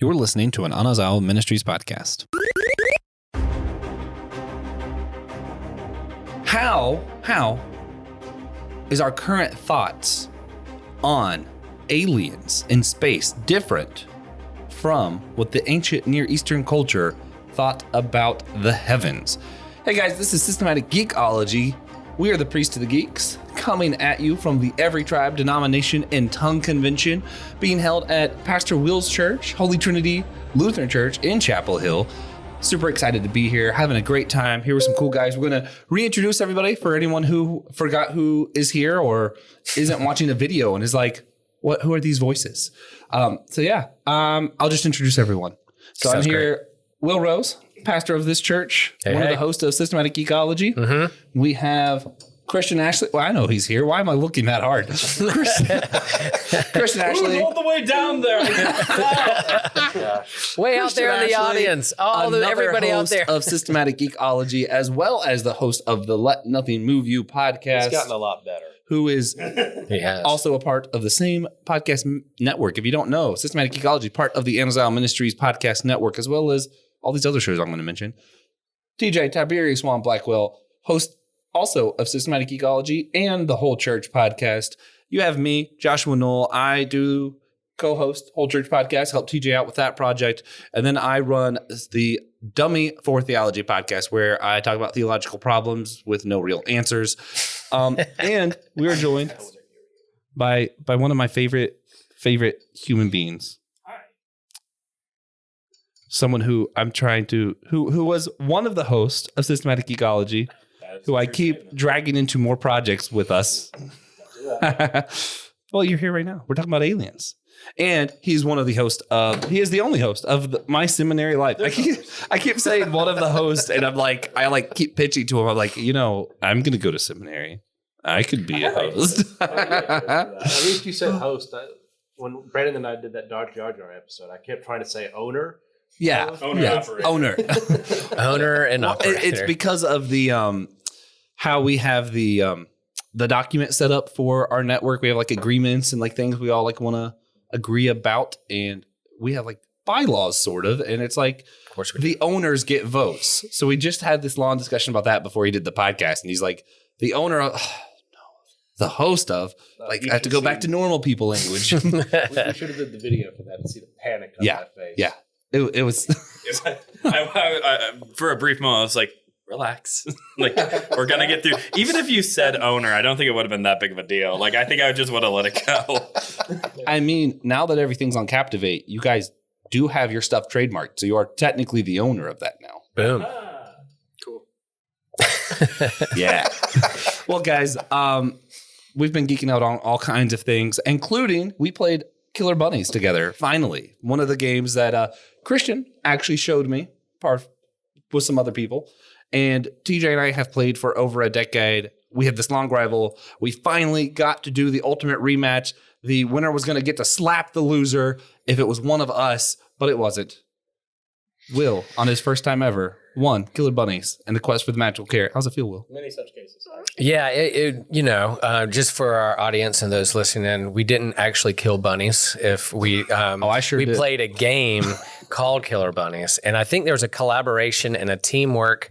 You're listening to an Anazao Ministries podcast. How is our current thoughts on aliens in space different from what the ancient Near Eastern culture thought about the heavens? Hey guys, this is Systematic Geekology. We are the Priest of the Geeks, coming at you from the Every Tribe, Denomination, and Tongue Convention, being held at Pastor Will's Church, Holy Trinity Lutheran Church in Chapel Hill. Super excited to be here, having a great time here with some cool guys. We're going to reintroduce everybody for anyone who forgot who is here or isn't watching a video and is like, "What? Who are these voices?" I'll just introduce everyone. So I'm here, great. Will Rose, pastor of this church, of the hosts of Systematic Geekology. Mm-hmm. We have Christian Ashley. Well, I know he's here. Why am I looking that hard? Christian Ashley. All the way down there. Way out there in the audience. Everybody out there. Of Systematic Geekology, as well as the host of the Let Nothing Move You podcast. It's gotten a lot better. Who is also a part of the same podcast network. If you don't know, Systematic Geekology, part of the Anazao Ministries podcast network, as well as all these other shows I'm going to mention. TJ, Tiberius Swan Blackwell, host also of Systematic Geekology and the Whole Church podcast. You have me, Joshua Knoll. I do co-host Whole Church podcast, help TJ out with that project. And then I run the Dummy for Theology podcast, where I talk about theological problems with no real answers. And we are joined by one of my favorite human beings. Someone who who was one of the hosts of Systematic Geekology, who I keep dragging into more projects with us. Well, you're here right now. We're talking about aliens. And he's one of the hosts he is the only host of my seminary life. I keep saying one of the hosts, and I keep pitching to him. I'm like, I'm going to go to seminary. I could be a host. At least you said host. When Brandon and I did that Dark Jar Jar episode, I kept trying to say owner. Yeah. Owner. Owner and operator. It's because of the how we have the document set up for our network. We have agreements and things we all want to agree about, and we have bylaws sort of, and it's of course the owners get votes. So we just had this long discussion about that before he did the podcast, and he's like, the owner of the host of I have to go back to normal people language. We should have did the video for that and see the panic on that face. Yeah. It was for a brief moment I was like, relax. We're gonna get through. Even if you said owner, I don't think it would have been that big of a deal. I think I would just want to let it go. I mean, now that everything's on Captivate, you guys do have your stuff trademarked, so you are technically the owner of that now. Boom. Cool. Yeah. Well, guys, we've been geeking out on all kinds of things, including we played Killer Bunnies together. Finally, one of the games that Christian actually showed me, with some other people. And TJ and I have played for over a decade. We had this long rival. We finally got to do the ultimate rematch. The winner was going to get to slap the loser if it was one of us, but it wasn't. Will, on his first time ever, won Killer Bunnies and the quest for the magical carrot. How's it feel, Will? Many such cases. Yeah, just for our audience and those listening in, we didn't actually kill bunnies. If we, I sure we did. played a game called Killer Bunnies, and I think there was a collaboration and a teamwork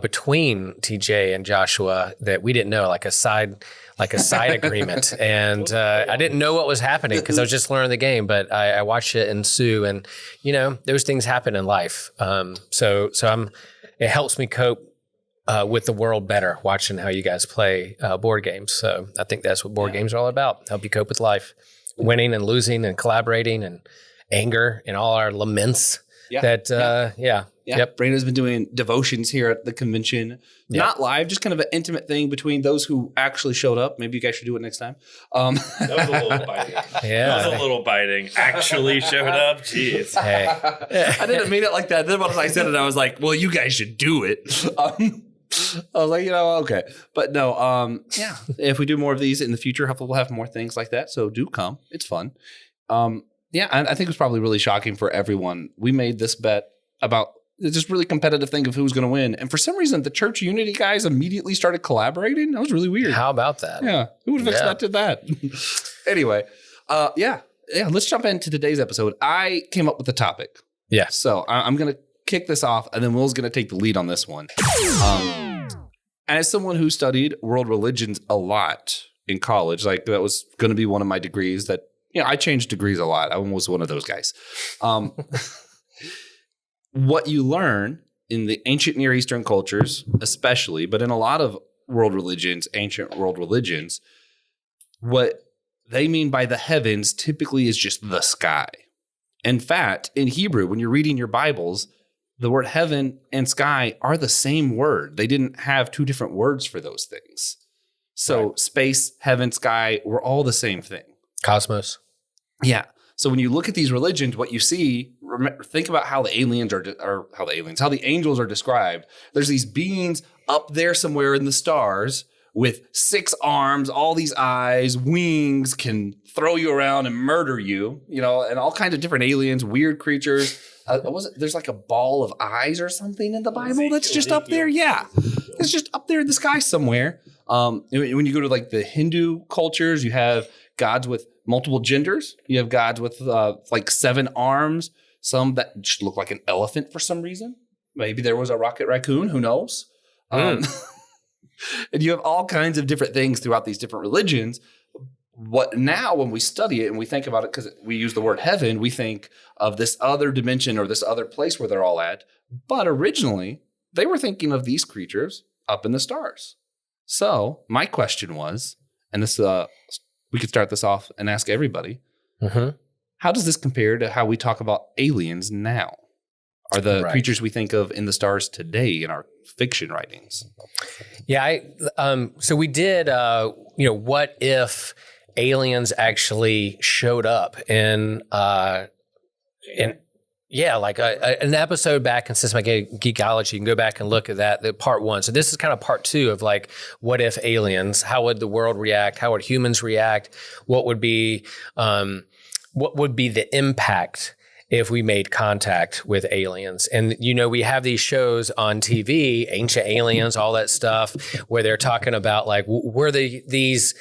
between TJ and Joshua that we didn't know, like a side agreement. And I didn't know what was happening because I was just learning the game, but I watched it ensue, and those things happen in life. So it helps me cope with the world better, watching how you guys play board games. So I think that's what board games are all about. Help you cope with life, winning and losing and collaborating and anger and all our laments. Yep. Brandon's been doing devotions here at the convention. Yep. Not live, just kind of an intimate thing between those who actually showed up. Maybe you guys should do it next time. That was a little biting. Yeah. That was a little biting. Actually showed up. Jeez. Hey. I didn't mean it like that. Then once I said it, I was like, well, you guys should do it. I was like, okay. But no, if we do more of these in the future, hopefully we'll have more things like that. So do come. It's fun. I think it was probably really shocking for everyone. We made this bet about just really competitive thing of who's going to win. And for some reason, the Church Unity guys immediately started collaborating. That was really weird. How about that? Yeah. Who would have expected that? Anyway, yeah, let's jump into today's episode. I came up with the topic. Yeah. So I'm going to kick this off, and then Will's going to take the lead on this one. As someone who studied world religions a lot in college, like that was going to be one of my degrees that, I changed degrees a lot. I was one of those guys. What you learn in the ancient Near Eastern cultures, especially, but in a lot of world religions, ancient world religions, what they mean by the heavens typically is just the sky. In fact, in Hebrew, when you're reading your Bibles, the word heaven and sky are the same word. They didn't have two different words for those things. So space, heaven, sky were all the same thing. Cosmos. Yeah. So when you look at these religions, what you see, think about how the how the angels are described. There's these beings up there somewhere in the stars with 6 arms, all these eyes, wings, can throw you around and murder you, and all kinds of different aliens, weird creatures. There's like a ball of eyes or something in the Bible that's just up there. Yeah. It's just up there in the sky somewhere. When you go to like the Hindu cultures, you have gods with multiple genders. You have gods with like 7 arms, some that just look like an elephant for some reason. Maybe there was a rocket raccoon, who knows? And you have all kinds of different things throughout these different religions. What now, when we study it and we think about it, because we use the word heaven, we think of this other dimension or this other place where they're all at. But originally, they were thinking of these creatures up in the stars. So my question was, and this we could start this off and ask everybody, how does this compare to how we talk about aliens now? Are the creatures we think of in the stars today in our fiction writings? Yeah. So we did, what if aliens actually showed up an episode back in Systematic Geekology. You can go back and look at that, the part 1. So this is kind of part 2 of like, what if aliens? How would the world react? How would humans react? What would be the impact if we made contact with aliens? And, we have these shows on TV, Ancient Aliens, all that stuff, where they're talking about like, were these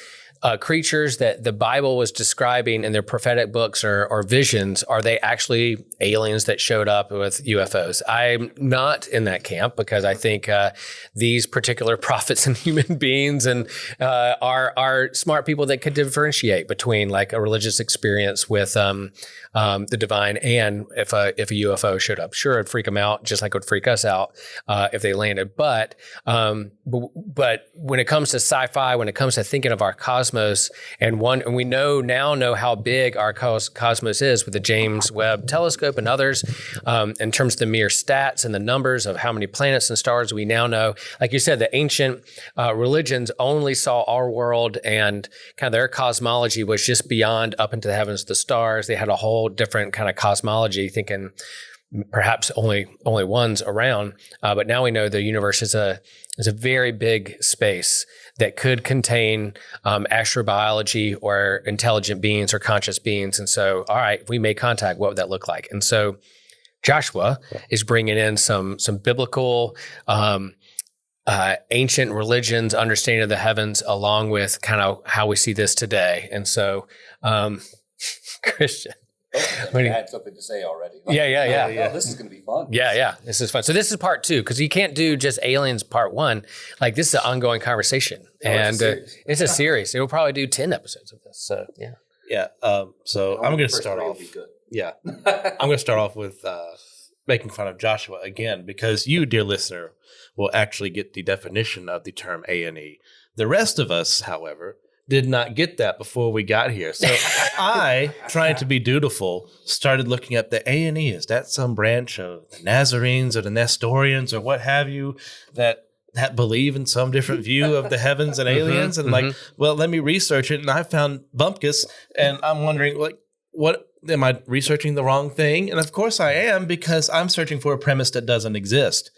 creatures that the Bible was describing in their prophetic books or visions, are they actually aliens that showed up with UFOs? I'm not in that camp, because I think these particular prophets and human beings and are smart people that could differentiate between like a religious experience with the divine and if a UFO showed up. Sure, it'd freak them out, just like it would freak us out if they landed. But when it comes to sci-fi, when it comes to thinking of our cosmos, and we now know how big our cosmos is with the James Webb Telescope and others, in terms of the mere stats and the numbers of how many planets and stars we now know. Like you said, the ancient religions only saw our world, and kind of their cosmology was just beyond up into the heavens, the stars. They had a whole different kind of cosmology, thinking perhaps only one's around. But now we know the universe is a very big space that could contain astrobiology or intelligent beings or conscious beings. And so, all right, if we make contact, what would that look like? And so Joshua is bringing in some biblical, ancient religions, understanding of the heavens, along with kind of how we see this today. And so, Christian. I had something to say already. Yeah. This is going to be fun. Yeah. This is fun. So this is part 2, because you can't do just aliens part 1. Like, this is an ongoing conversation, and it's a series. It will probably do 10 episodes of this. So yeah. So I'm going to start off. Yeah, I'm going to start off with making fun of Joshua again, because you, dear listener, will actually get the definition of the term A&E. The rest of us, however, did not get that before we got here. So I, trying to be dutiful, started looking up the A&E. Is that some branch of the Nazarenes or the Nestorians or what have you that believe in some different view of the heavens and aliens? And like, well, let me research it. And I found Bumpkus, and I'm wondering, like, what am I researching the wrong thing? And of course I am, because I'm searching for a premise that doesn't exist.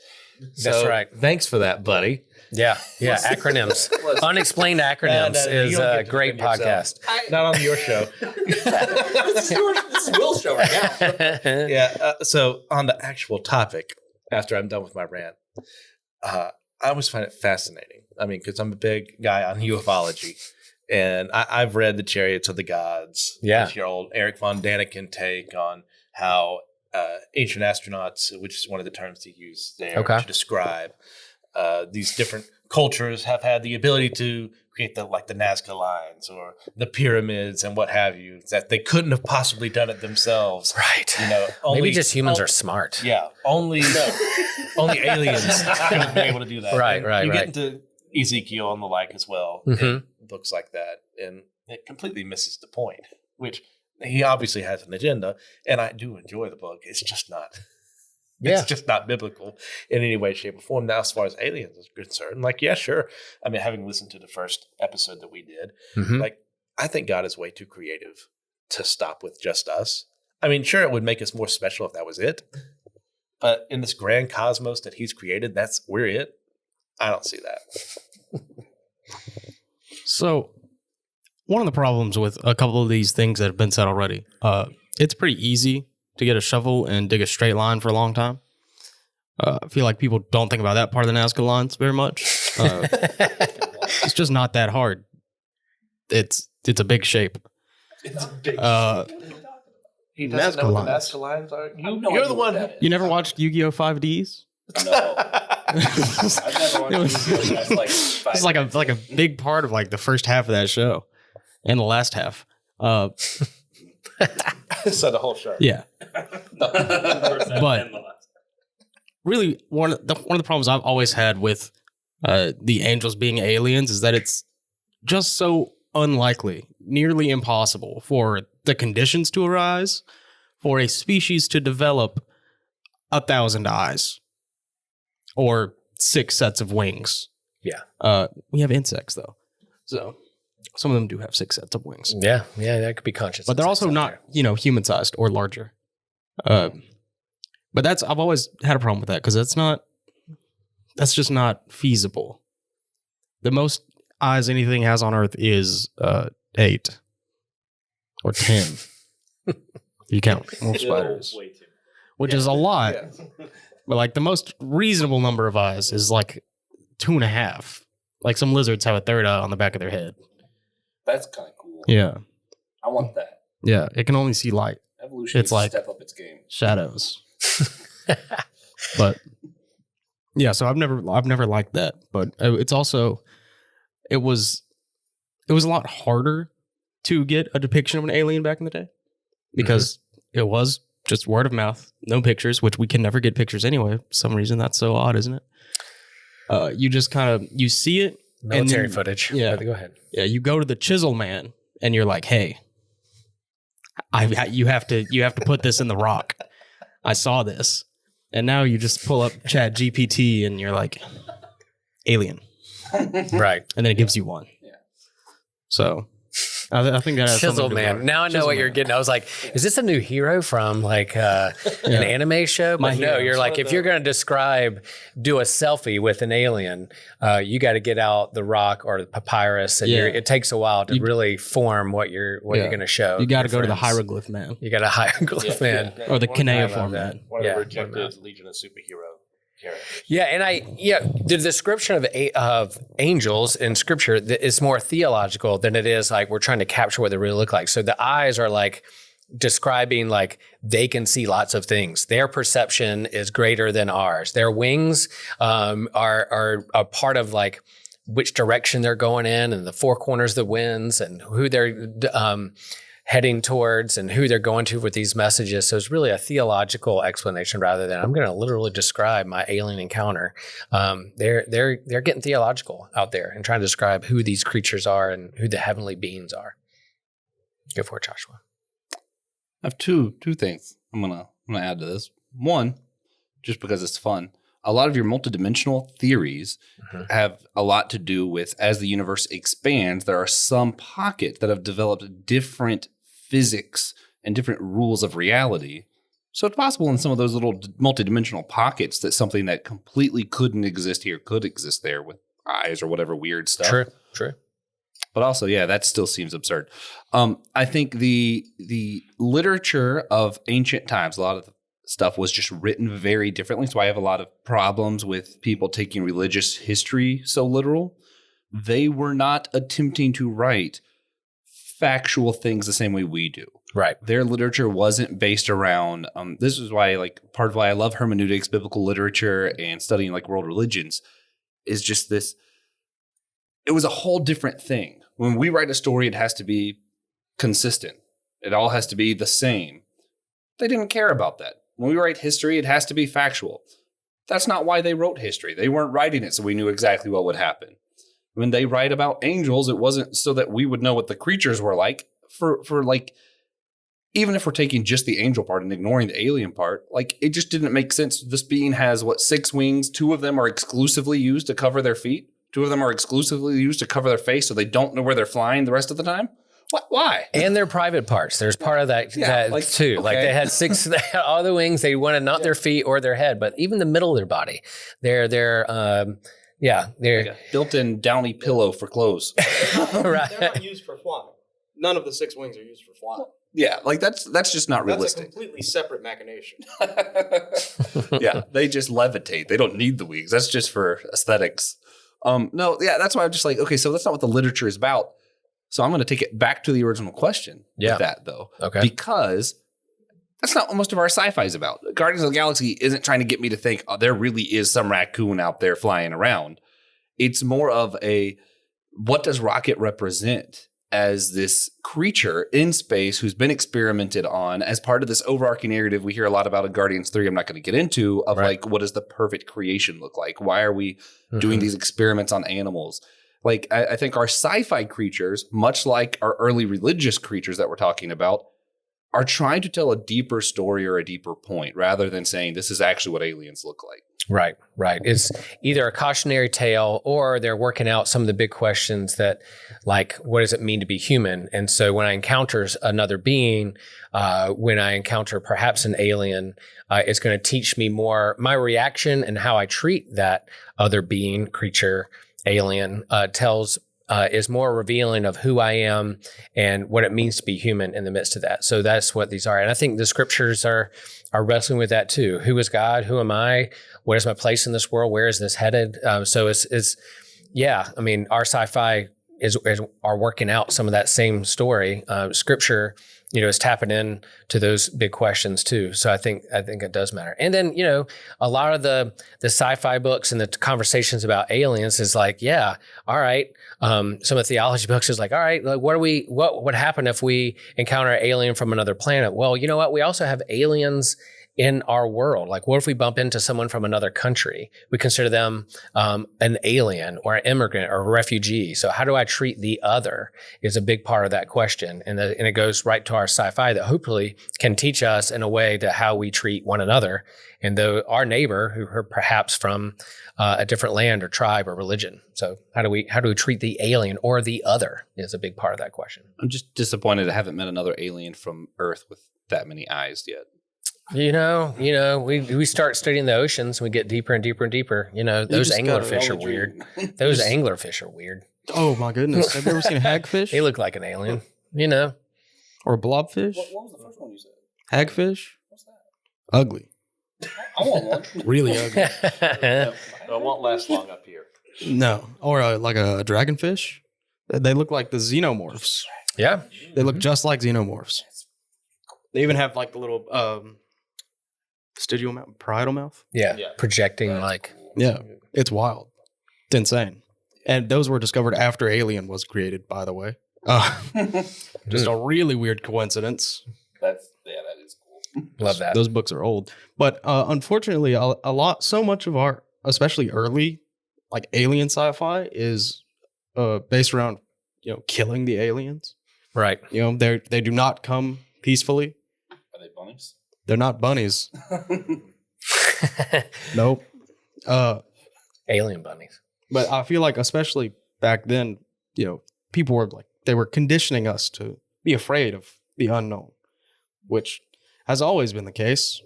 That's right. Thanks for that, buddy. Yeah. Acronyms. Unexplained Acronyms is a great podcast. Not on your show. This is Will's show right now. Yeah. So on the actual topic, after I'm done with my rant, I always find it fascinating. I mean, because I'm a big guy on ufology. And I've read The Chariots of the Gods. Yeah. It's your old Eric von Daniken take on how ancient astronauts, which is one of the terms he used there Okay. to describe these different cultures, have had the ability to create the Nazca lines or the pyramids and what have you, that they couldn't have possibly done it themselves. Right. You know, Maybe just humans are smart. Yeah, only aliens could have been able to do that. Right, And right, you right. get into Ezekiel and the like as well, Mhm. and books like that, and it completely misses the point. Which he obviously has an agenda, and I do enjoy the book. It's just not. Yeah. It's just not biblical in any way, shape, or form. Now, as far as aliens is concerned, like, yeah, sure. I mean, having listened to the first episode that we did, Mhm. like, I think God is way too creative to stop with just us. I mean, sure, it would make us more special if that was it. But in this grand cosmos that he's created, we're it. I don't see that. So, one of the problems with a couple of these things that have been said already, it's pretty easy to get a shovel and dig a straight line for a long time. I feel like people don't think about that part of the Nazca lines very much. It's just not that hard. It's a big shape. It's a big He doesn't Nazca know what the lines. Nazca lines are. You're the one who. You never watched Yu-Gi-Oh! 5Ds? No. I've never watched It was- Yu-Gi-Oh! That's like 5 It's like a big part of like the first half of that show and the last half. So the whole show. Yeah. But But really, one of the problems I've always had with the angels being aliens is that it's just so unlikely, nearly impossible for the conditions to arise for a species to develop 1,000 eyes or 6 sets of wings. Yeah. We have insects though, so some of them do have 6 sets of wings. Yeah. Yeah. That could be conscious. But they're also not, human sized or larger. But I've always had a problem with that because that's just not feasible. The most eyes anything has on Earth is 8 or 10. You count wolf spiders, way too. which is a lot. But like the most reasonable number of eyes is like 2.5. Like some lizards have a third eye on the back of their head. That's kind of cool. Yeah. I want that. Yeah. It can only see light, Evolution It's needs to like- step up its game. shadows. But yeah, so I've never liked that. But it's also it was a lot harder to get a depiction of an alien back in the day because it was just word of mouth, no pictures, which we can never get pictures anyway. For some reason that's so odd, isn't it? You just kind of you see it. military and then- footage. yeah. Go ahead. Yeah, you go to the chisel man and you're like, "Hey, you have to put this in the rock. I saw this." And now you just pull up Chat GPT and you're like, "Alien," Right. and then it gives you one. Yeah. So I think that has Chisel something to do Man. with- Now I know Chisel what you're Man. getting. I was like, is this a new hero from like an anime show? My But no, hero. you're like, if you're going to do a selfie with an alien, you got to get out the rock or the papyrus, and Yeah. it takes a while to You- really form what you're Yeah. going to show. You got to your go to the friends. hieroglyph man You got a hieroglyph man. or the One of the- cuneiform man. One of Yeah, the one of rejected Legion of Superhero characters. Yeah, and the description of angels in Scripture is more theological than it is like we're trying to capture what they really look like. So the eyes are like describing like they can see lots of things. Their perception is greater than ours. Their wings are a part of like which direction they're going in and the four corners of the winds and who they're heading towards and who they're going to with these messages. So it's really a theological explanation rather than I'm going to literally describe my alien encounter. They're getting theological out there and trying to describe who these creatures are and who the heavenly beings are. Go for it, Joshua. I have two things I'm gonna add to this. One, just because it's fun. A lot of your multidimensional theories have a lot to do with as the universe expands, there are some pockets that have developed different physics and different rules of reality. So it's possible in some of those little multidimensional pockets that something that completely couldn't exist here could exist there with eyes or whatever weird stuff. True. But also, yeah, that still seems absurd. I think the literature of ancient times, a lot of the stuff was just written very differently. So I have a lot of problems with people taking religious history so literal. they were not attempting to write factual things the same way we do. Right. Their literature wasn't based around, this is why, like, part of why I love hermeneutics, biblical literature, and studying like world religions is just this. It was a whole different thing. When we write a story, it has to be consistent. It all has to be the same. They didn't care about that. When we write history, it has to be factual. That's not why they wrote history. They weren't writing it so we knew exactly what would happen. When they write about angels, it wasn't so that we would know what the creatures were like. For like, even if we're taking just the angel part and ignoring the alien part, like, it just didn't make sense. This being has, 6 wings? 2 of them are exclusively used to cover their feet. 2 of them are exclusively used to cover their face, so they don't know where they're flying the rest of the time. What? Why? And their private parts. There's part of that, like, too. okay. Like, they had 6, all the wings. They wanted not their feet or their head, but even the middle of their body. They're Like a built-in downy pillow for clothes. right. They're not used for flying. None of the 6 wings are used for flying. Yeah, like that's just not That's realistic. a completely separate machination. Yeah, they just levitate. They don't need the wings. That's just for aesthetics. No, yeah, that's why I'm just like, okay, so that's not what the literature is about. So I'm going to take it back to the original question with that, though. Okay. Because that's not what most of our sci-fi is about. Guardians of the Galaxy isn't trying to get me to think, oh, there really is some raccoon out there flying around. It's more of a, what does Rocket represent as this creature in space who's been experimented on as part of this overarching narrative we hear a lot about in Guardians 3, I'm not going to get into, of like, what does the perfect creation look like? Why are we doing these experiments on animals? Like, I think our sci-fi creatures, much like our early religious creatures that we're talking about, are trying to tell a deeper story or a deeper point rather than saying this is actually what aliens look like. Right. It's either a cautionary tale or they're working out some of the big questions that, like, what does it mean to be human? And so when I encounter another being, when I encounter perhaps an alien, it's going to teach me more my reaction and how I treat that other being, creature, alien, is more revealing of who I am and what it means to be human in the midst of that. So that's what these are. And I think the scriptures are wrestling with that too. Who is God? Who am I? What is my place in this world? Where is this headed? So it's I mean, our sci-fi are working out some of that same story. Scripture, is tapping in to those big questions too. So I think it does matter. And then, a lot of the sci-fi books and the conversations about aliens is like, all right. Some of the theology books is like, all right, like, what would happen if we encounter an alien from another planet? Well, you know what? We also have aliens in our world. Like, what if we bump into someone from another country? We consider them an alien or an immigrant or a refugee. So how do I treat the other is a big part of that question. And it goes right to our sci-fi that hopefully can teach us in a way to how we treat one another and our neighbor who are perhaps from a different land or tribe or religion. So how do we treat the alien or the other is a big part of that question. I'm just disappointed I haven't met another alien from Earth with that many eyes yet. We start studying the oceans, we get deeper and deeper and deeper. Those anglerfish are weird. Those anglerfish are weird. Oh my goodness! Have you ever seen a hagfish? They look like an alien. Or a blobfish? What was the first one you said? Hagfish? What's that? Ugly. I want one. Really ugly. It won't last long up here. No. Or like a dragonfish. They look like the xenomorphs. Yeah. They look just like xenomorphs. They even have like the little vestigial mouth, parietal mouth. Yeah. Projecting like. Yeah. It's wild. It's insane. And those were discovered after Alien was created, by the way. Just a really weird coincidence. That is cool. Love that. Those books are old. But unfortunately, so much of our, especially early, like alien sci-fi is based around, killing the aliens. Right. They do not come peacefully. Are they bunnies? They're not bunnies. Nope. Alien bunnies. But I feel like, especially back then, people were like, they were conditioning us to be afraid of the unknown, which has always been the case.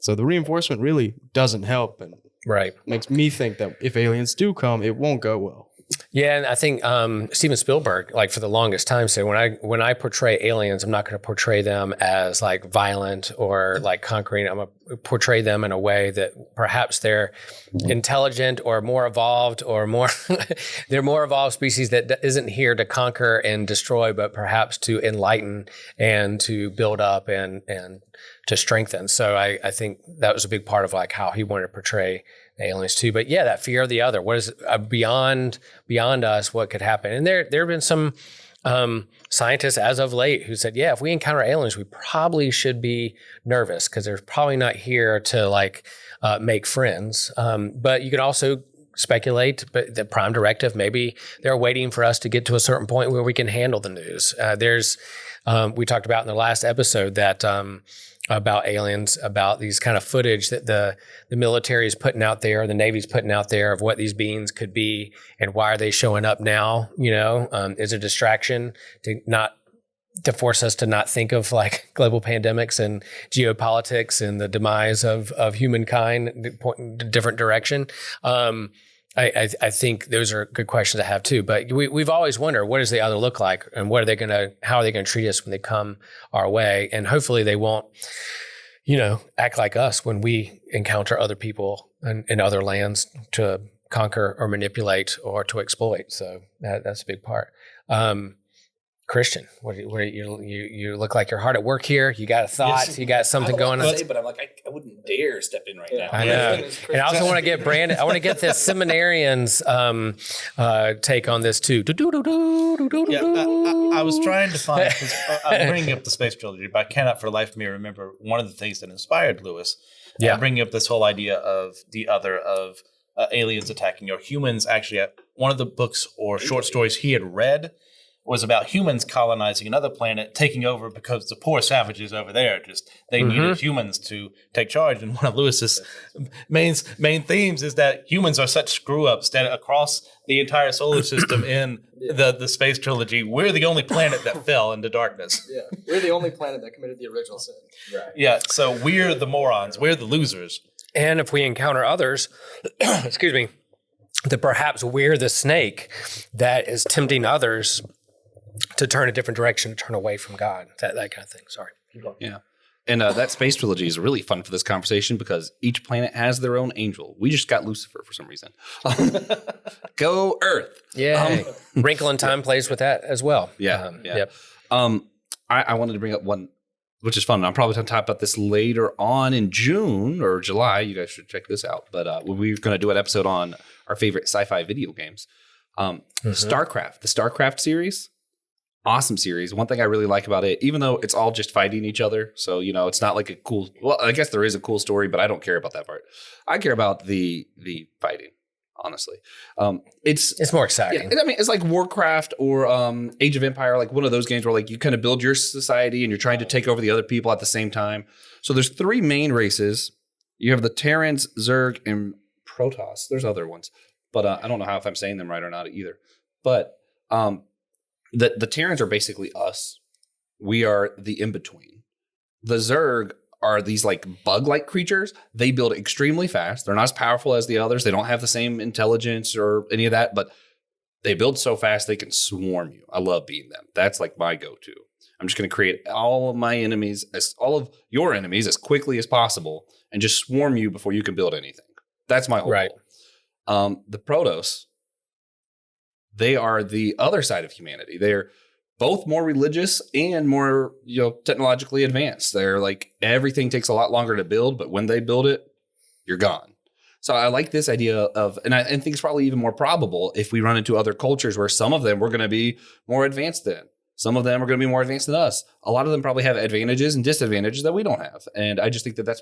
So the reinforcement really doesn't help and right makes me think that if aliens do come, it won't go well. Yeah, and I think Steven Spielberg, like for the longest time, said when I portray aliens, I'm not going to portray them as like violent or like conquering. I'm going to portray them in a way that perhaps they're intelligent or more evolved or more they're more evolved species that isn't here to conquer and destroy, but perhaps to enlighten and to build up and to strengthen. So I think that was a big part of like how he wanted to portray aliens too. But yeah, that fear of the other. What is beyond us? What could happen? And there have been some scientists as of late who said, yeah, if we encounter aliens, we probably should be nervous because they're probably not here to like make friends. But you could also speculate, but the prime directive, maybe they're waiting for us to get to a certain point where we can handle the news. We talked about in the last episode that about aliens, about these kind of footage that the military is putting out there, the Navy's putting out there of what these beings could be and why are they showing up now, is a distraction to force us to not think of like global pandemics and geopolitics and the demise of humankind pointing in a different direction. I think those are good questions to have too, but we've always wondered, what does the other look like and how are they going to treat us when they come our way? And hopefully they won't, act like us when we encounter other people in other lands to conquer or manipulate or to exploit. So that's a big part. Christian, you look like you're hard at work here. You got a thought. Yes. You got something going on. But I'm like, I wouldn't dare step in right now. I know. And I also want to get Brandon. I want to get the seminarians' take on this too. Yeah, I was trying to find, because I'm bringing up the space trilogy, but I cannot for the life of me remember one of the things that inspired Lewis. Yeah, bringing up this whole idea of the other of aliens attacking or humans. Actually, one of the books or short stories he had read was about humans colonizing another planet, taking over because the poor savages over there they needed humans to take charge. And one of Lewis's main themes is that humans are such screw ups that across the entire solar system in the space trilogy, we're the only planet that fell into darkness. Yeah, we're the only planet that committed the original sin. Right. Yeah, so we're the morons, we're the losers. and if we encounter others, excuse me, that perhaps we're the snake that is tempting others to turn a different direction, to turn away from God, that kind of thing. Sorry. Yeah. And that space trilogy is really fun for this conversation because each planet has their own angel. We just got Lucifer for some reason. Go Earth. Yeah. Wrinkle in Time plays with that as well. Yeah. Yep. I wanted to bring up one, which is fun. I'm probably going to talk about this later on in June or July. You guys should check this out. But we're going to do an episode on our favorite sci-fi video games. StarCraft, the StarCraft series. Awesome series. One thing I really like about it, even though it's all just fighting each other, so it's not like a cool. Well, I guess there is a cool story, but I don't care about that part. I care about the fighting. Honestly, it's more exciting. Yeah, I mean, it's like Warcraft or Age of Empire, like one of those games where like you kind of build your society and you're trying to take over the other people at the same time. So there's 3 main races. You have the Terrans, Zerg, and Protoss. There's other ones, but I don't know if I'm saying them right or not either. But The Terrans are basically us. We are the in-between. The Zerg are these like bug-like creatures. They build extremely fast. They're not as powerful as the others. They don't have the same intelligence or any of that, but they build so fast they can swarm you. I love beating them. That's like my go-to. I'm just going to create all of my enemies, all of your enemies as quickly as possible and just swarm you before you can build anything. That's my whole goal. The Protoss, they are the other side of humanity. They're both more religious and more, technologically advanced. They're like everything takes a lot longer to build, but when they build it, you're gone. So I like this idea of, and I think it's probably even more probable if we run into other cultures where some of them we're going to be more advanced than. Some of them are going to be more advanced than us. A lot of them probably have advantages and disadvantages that we don't have. And I just think that that's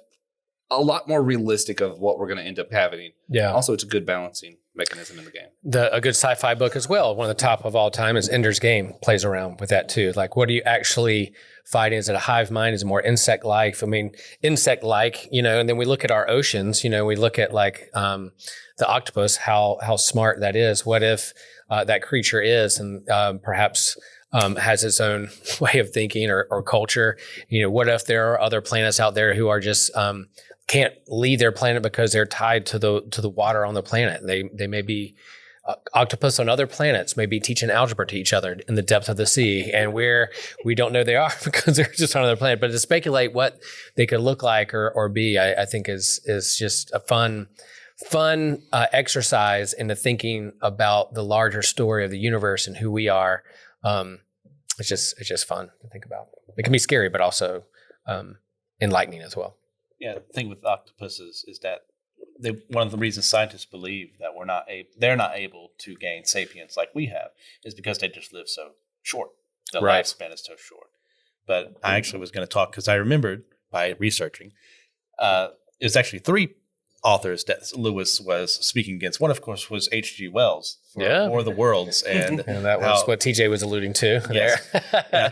a lot more realistic of what we're going to end up having. Yeah. Also, it's a good balancing mechanism in the game. A good sci-fi book as well, one of the top of all time, is Ender's Game. Plays around with that too. Like, what are you actually fighting? Is it a hive mind? Is it more insect-like? I mean, insect-like, and then we look at our oceans, we look at like the octopus, how smart that is. What if that creature is and perhaps has its own way of thinking or culture? What if there are other planets out there who are just can't leave their planet because they're tied to the water on the planet? They may be octopus on other planets may be teaching algebra to each other in the depth of the sea, and we don't know they are because they're just on another planet. But to speculate what they could look like or be, I think is just a fun exercise into thinking about the larger story of the universe and who we are. It's just fun to think about. It can be scary, but also enlightening as well. Yeah, the thing with octopuses is that one of the reasons scientists believe that they're not able to gain sapience like we have is because they just live so short. The lifespan is so short. But I actually was going to talk because I remembered by researching, it's actually 3 authors that Lewis was speaking against. One, of course, was H.G. Wells for War of the Worlds. And that was what TJ was alluding to. Yes.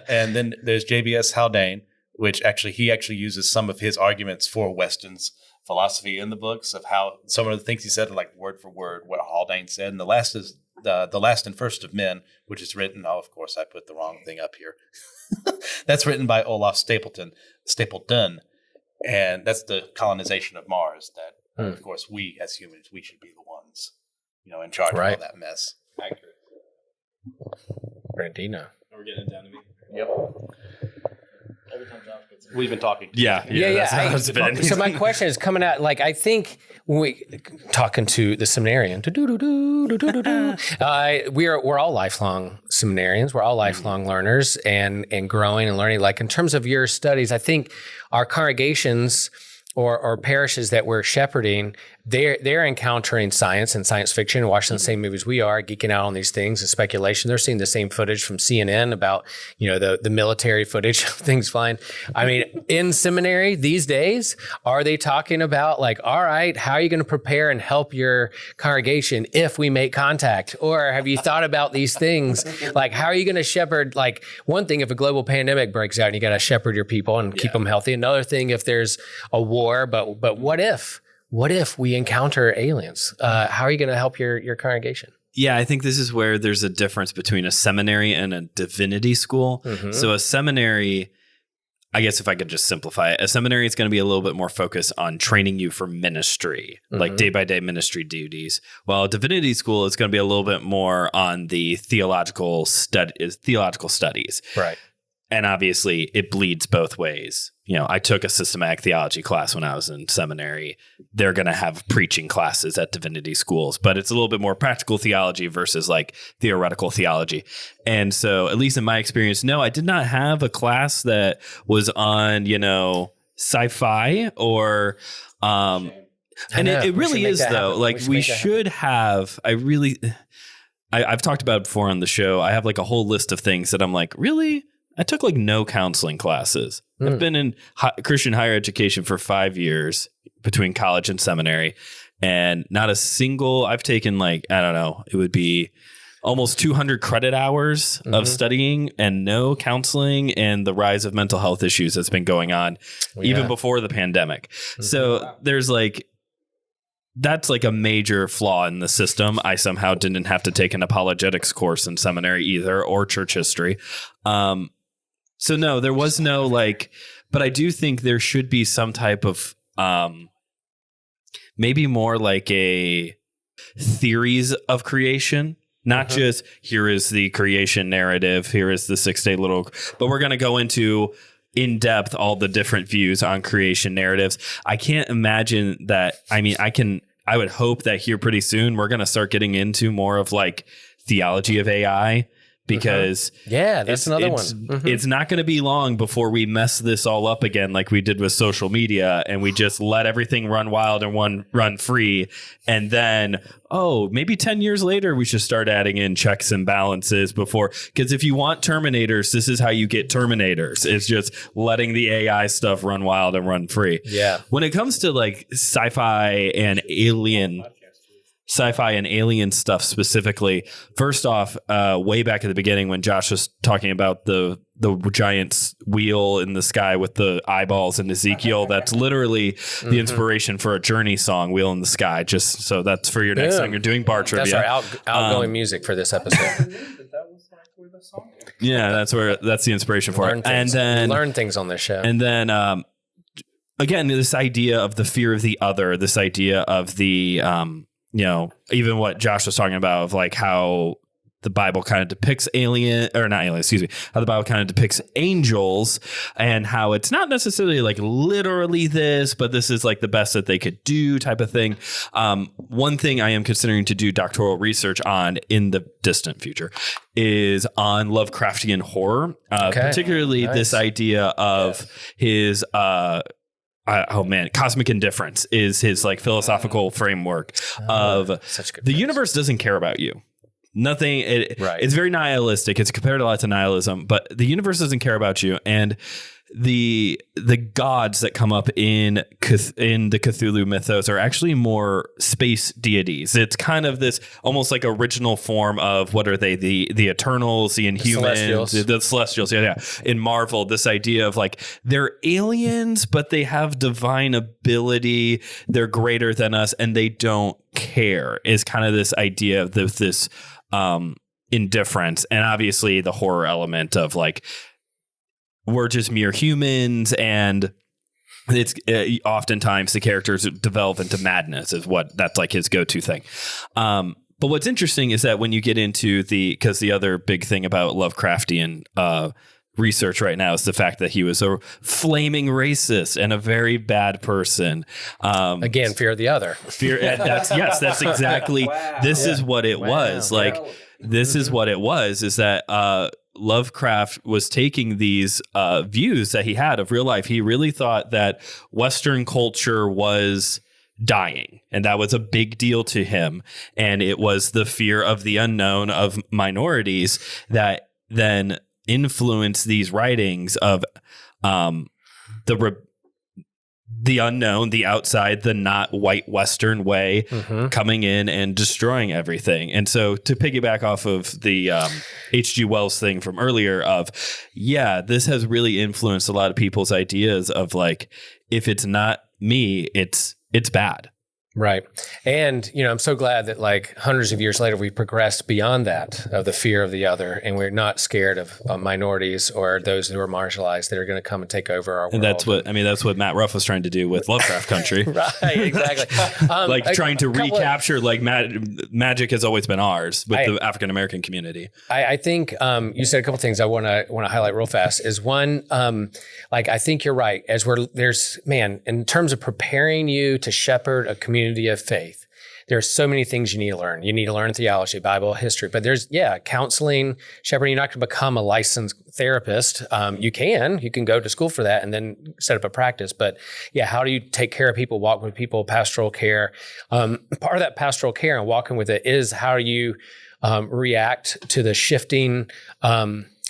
And then there's J.B.S. Haldane, which he actually uses some of his arguments for Weston's philosophy in the books of how some of the things he said are like word for word what Haldane said. And the last is the last and first of men, which is written. Oh, of course, I put the wrong thing up here. That's written by Olaf Stapledon, and that's the colonization of Mars. That, of course, we as humans, we should be the ones, in charge of all that mess. Accurate. Brandino. We're getting it down to me. Yep. Every time Josh gets in. We've been talking. Yeah. So my question is coming out, like, I think talking to the seminarian, we're all lifelong seminarians. We're all lifelong learners and growing and learning. Like, in terms of your studies, I think our congregations or parishes that we're shepherding, they're encountering science and science fiction, watching the same movies we are, geeking out on these things and speculation. They're seeing the same footage from CNN about, the military footage of things flying. I mean, in seminary these days, are they talking about like, all right, how are you going to prepare and help your congregation if we make contact? Or have you thought about these things? Like, how are you going to shepherd? Like, one thing, if a global pandemic breaks out and you got to shepherd your people and keep them healthy. Another thing, if there's a war, but what if? What if we encounter aliens? How are you going to help your congregation? Yeah, I think this is where there's a difference between a seminary and a divinity school. Mm-hmm. So a seminary, I guess if I could just simplify it, a seminary is going to be a little bit more focused on training you for ministry, like day-by-day ministry duties, while a divinity school is going to be a little bit more on the theological studies. Right. And obviously, it bleeds both ways. I took a systematic theology class when I was in seminary. They're going to have preaching classes at divinity schools, but it's a little bit more practical theology versus like theoretical theology. And so, at least in my experience, no, I did not have a class that was on, sci-fi or, and it really is though. Like we should have. I've talked about it before on the show. I have like a whole list of things that I'm like, really? I took like no counseling classes. I've been in Christian higher education for 5 years between college and seminary, and not a single, I've taken like, I don't know, it would be almost 200 credit hours of studying and no counseling, and the rise of mental health issues that's been going on even before the pandemic. So there's like, that's like a major flaw in the system. I somehow didn't have to take an apologetics course in seminary either, or church history. So no, there was no like, but I do think there should be some type of maybe more like a theories of creation, not just here is the creation narrative, here is the 6-day but we're going to go into in depth all the different views on creation narratives. I can't imagine that. I mean, I would hope that here pretty soon we're going to start getting into more of like theology of AI, because that's another one. It's not going to be long before we mess this all up again, like we did with social media, and we just let everything run wild and run free. And then, maybe 10 years later, we should start adding in checks and balances because if you want Terminators, this is how you get Terminators. It's just letting the AI stuff run wild and run free. Yeah. When it comes to like sci-fi and alien stuff specifically, first off, way back at the beginning when Josh was talking about the giant wheel in the sky with the eyeballs in Ezekiel, that's literally the inspiration for a Journey song, Wheel in the Sky. Just so that's for your next time you're doing bar trivia. That's our outgoing music for this episode. Yeah, that's the inspiration for it. And then learn things on this show. And then again, this idea of the fear of the other, this idea of the even what Josh was talking about of like how the Bible kind of depicts how the Bible kind of depicts angels and how it's not necessarily like literally this, but this is like the best that they could do type of thing. One thing I am considering to do doctoral research on in the distant future is on Lovecraftian horror, particularly this idea of his, cosmic indifference is his like philosophical framework of the universe doesn't care about you. Nothing. It's very nihilistic. It's compared a lot to nihilism, but the universe doesn't care about you. And the gods that come up in the Cthulhu mythos are actually more space deities. It's kind of this almost like original form of what are they? The Eternals, the Inhumans, the Celestials. Yeah. In Marvel, this idea of like they're aliens, but they have divine ability. They're greater than us, and they don't care. Is kind of this idea of this indifference, and obviously the horror element of like we're just mere humans, and it's oftentimes the characters develop into madness is what that's like his go-to thing. But what's interesting is that when you get into because the other big thing about Lovecraftian research right now is the fact that he was a flaming racist and a very bad person. Again, fear of the other. That's exactly. This is what it was. Like this is what it was. Is that Lovecraft was taking these views that he had of real life. He really thought that Western culture was dying, and that was a big deal to him. And it was the fear of the unknown of minorities that then influence these writings of the unknown, the outside, the not white Western way coming in and destroying everything. And so to piggyback off of the H.G. Wells thing from earlier of, this has really influenced a lot of people's ideas of like, if it's not me, it's bad. Right. And, I'm so glad that like hundreds of years later, we've progressed beyond that of the fear of the other. And we're not scared of minorities or those who are marginalized that are going to come and take over our world. And that's what Matt Ruff was trying to do with Lovecraft Country. Right. Exactly. Trying to recapture like magic has always been ours with the African-American community. I think you said a couple things I want to highlight real fast is one, I think you're right. As in terms of preparing you to shepherd a community of faith, there's so many things you need to learn. You need to learn theology, Bible, history, but there's counseling, shepherding. You're not going to become a licensed therapist. You can go to school for that and then set up a practice. But how do you take care of people, walk with people, pastoral care? Part of that pastoral care and walking with it is how do you react to the shifting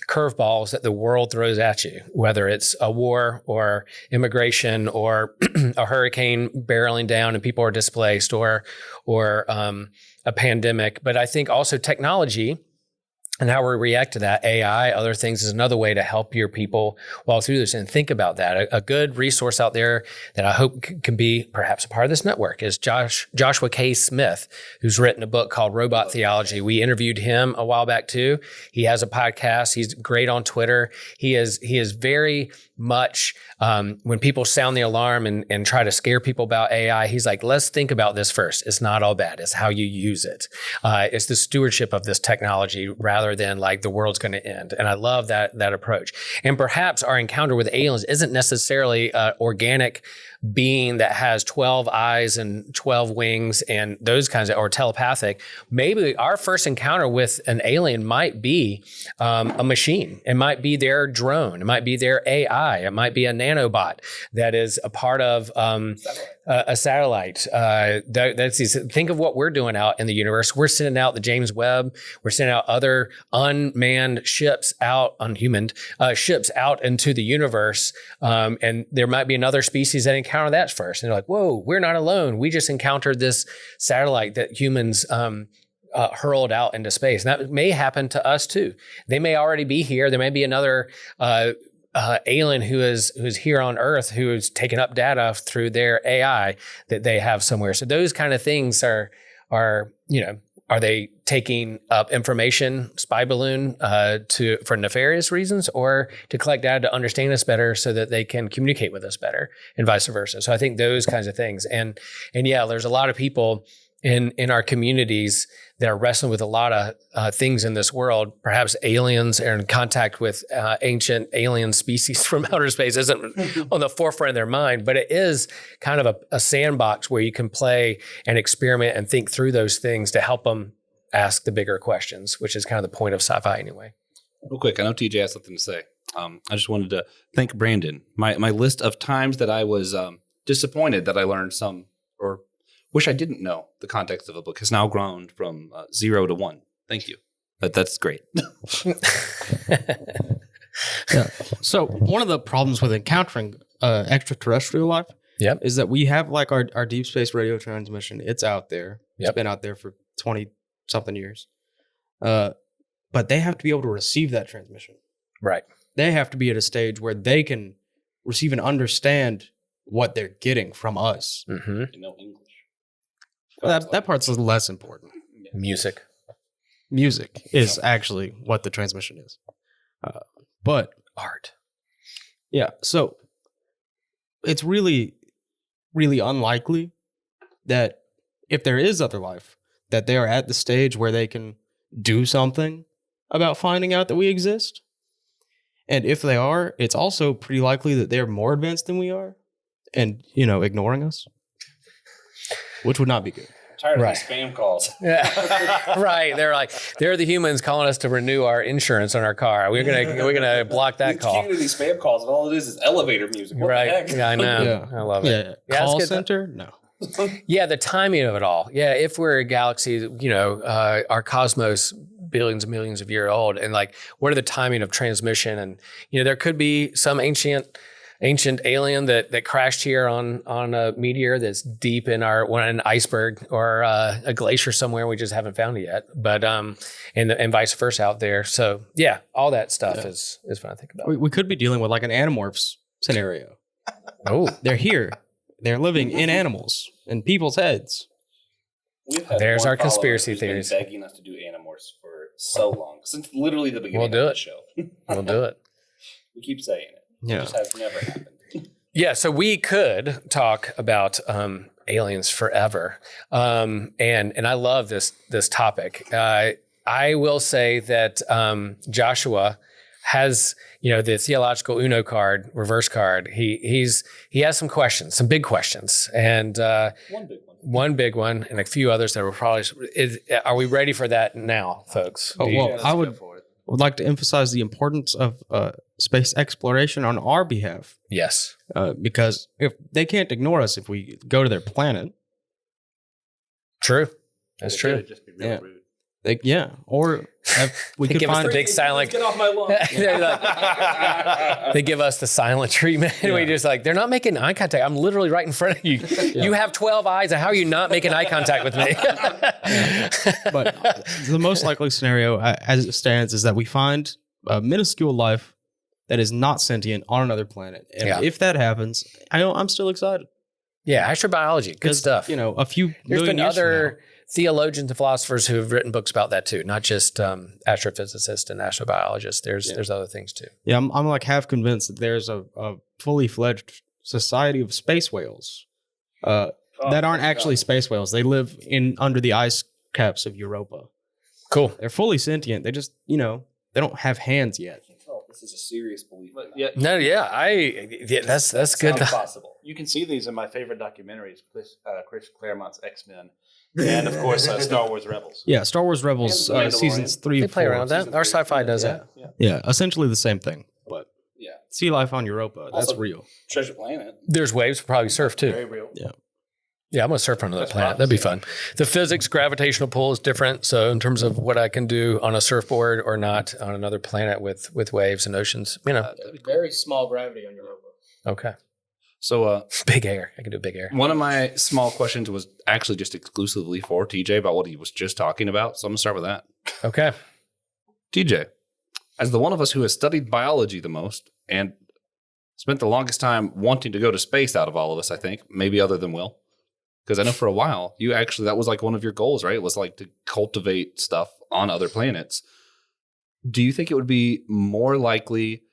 curveballs that the world throws at you, whether it's a war or immigration or a hurricane barreling down and people are displaced or a pandemic. But I think also technology and how we react to that, AI, other things, is another way to help your people walk through this. And think about that. A good resource out there that I hope can be perhaps a part of this network is Joshua K. Smith, who's written a book called Robot Theology. We interviewed him a while back too. He has a podcast. He's great on Twitter. He is very much, when people sound the alarm and try to scare people about AI, he's like, let's think about this first. It's not all bad. It's how you use it. It's the stewardship of this technology rather than like the world's going to end. And I love that approach. And perhaps our encounter with aliens isn't necessarily organic being that has 12 eyes and 12 wings and those kinds of, or telepathic. Maybe our first encounter with an alien might be a machine. It might be their drone. It might be their AI. It might be a nanobot that is a part of a satellite. Think of what we're doing out in the universe. We're sending out the James Webb. We're sending out other unmanned ships out, unhuman ships out into the universe. And there might be another species that encounter that first. And they're like, whoa, we're not alone. We just encountered this satellite that humans hurled out into space. And that may happen to us too. They may already be here. There may be another alien who's here on Earth who is taking up data through their AI that they have somewhere. So those kind of things are they taking up information, spy balloon, for nefarious reasons, or to collect data to understand us better so that they can communicate with us better, and vice versa. So I think those kinds of things. And there's a lot of people in our communities that are wrestling with a lot of things in this world. Perhaps aliens are in contact with ancient alien species from outer space isn't on the forefront of their mind, but it is kind of a sandbox where you can play and experiment and think through those things to help them ask the bigger questions, which is kind of the point of sci-fi anyway. Real quick, I know TJ has something to say. I just wanted to thank Brandon. My list of times that I was disappointed that I learned some or wish I didn't know the context of a book has now grown from 0 to 1. Thank you. That's great. Yeah. So one of the problems with encountering extraterrestrial life is that we have like our deep space radio transmission. It's out there. It's been out there for 20 something years. But they have to be able to receive that transmission. Right. They have to be at a stage where they can receive and understand what they're getting from us. Mm-hmm. You know English. That part's less important. Music is actually what the transmission is. But art. Yeah. So it's really, really unlikely that if there is other life, that they are at the stage where they can do something about finding out that we exist. And if they are, it's also pretty likely that they're more advanced than we are and, ignoring us, which would not be good. Tired of these spam calls. Yeah. Right. They're the humans calling us to renew our insurance on our car. We're gonna block that call. Keep these spam calls, and all it is elevator music. What the heck? Yeah, I know. Yeah. I love it. Yeah. Call center? No. Yeah, the timing of it all. Yeah, if we're a galaxy, our cosmos billions and millions of years old, and what are the timing of transmission? And there could be some ancient alien that crashed here on a meteor that's deep in an iceberg or a glacier somewhere. We just haven't found it yet. But and vice versa out there. So yeah, all that stuff is fun to think about. We could be dealing with like an Animorphs scenario. Oh, they're here. They're living in animals in people's heads. There's our conspiracy theories. Been begging us to do Animorphs for so long, since literally the beginning of the show. We'll do it. We keep saying it. Yeah. It just has never happened. Yeah, so we could talk about aliens forever, and I love this topic. I will say that Joshua has the theological Uno card, reverse card. He has some questions, some big questions, and one big one, and a few others that were probably. Are we ready for that now, folks? Oh, well, I would like to emphasize the importance of space exploration on our behalf. Yes. Because if they can't ignore us if we go to their planet. True. That's true. It'd just be real rude. Or we could give find us the big silent. Get off my lawn. They give us the silent treatment. Yeah. We just they're not making eye contact. I'm literally right in front of you. Yeah. You have 12 eyes. How are you not making eye contact with me? But the most likely scenario, as it stands, is that we find a minuscule life that is not sentient on another planet. And if that happens, I'm still excited. Yeah, astrobiology, good stuff. A few There's million been years other theologians and philosophers who have written books about that too, not just astrophysicists and astrobiologists. There's other things too. Yeah, I'm like half convinced that there's a fully fledged society of space whales that aren't actually space whales. They live under the ice caps of Europa. Cool. They're fully sentient. They just they don't have hands yet. This is a serious belief. That's good. Possible. You can see these in my favorite documentaries, Chris Claremont's X-Men, and of course Star Wars Rebels. Yeah, Star Wars Rebels seasons 3 They and 4. play around with that. Our sci-fi does that. Yeah, essentially the same thing. But sea life on Europa, that's Also, real. Treasure Planet. There's waves, probably surf too. Very real. Yeah, I'm gonna surf on another planet. That'd be fun. The physics, gravitational pull is different. So in terms of what I can do on a surfboard or not on another planet with waves and oceans, Very small gravity on Europa. Okay. So big air. I can do big air. one of my small questions was actually just exclusively for TJ about what he was just talking about. So I'm gonna start with that. Okay. TJ, as the one of us who has studied biology the most and spent the longest time wanting to go to space out of all of us, I think, maybe other than Will. Because I know for a while, that was like one of your goals, right? It was like to cultivate stuff on other planets. Do you think it would be more likely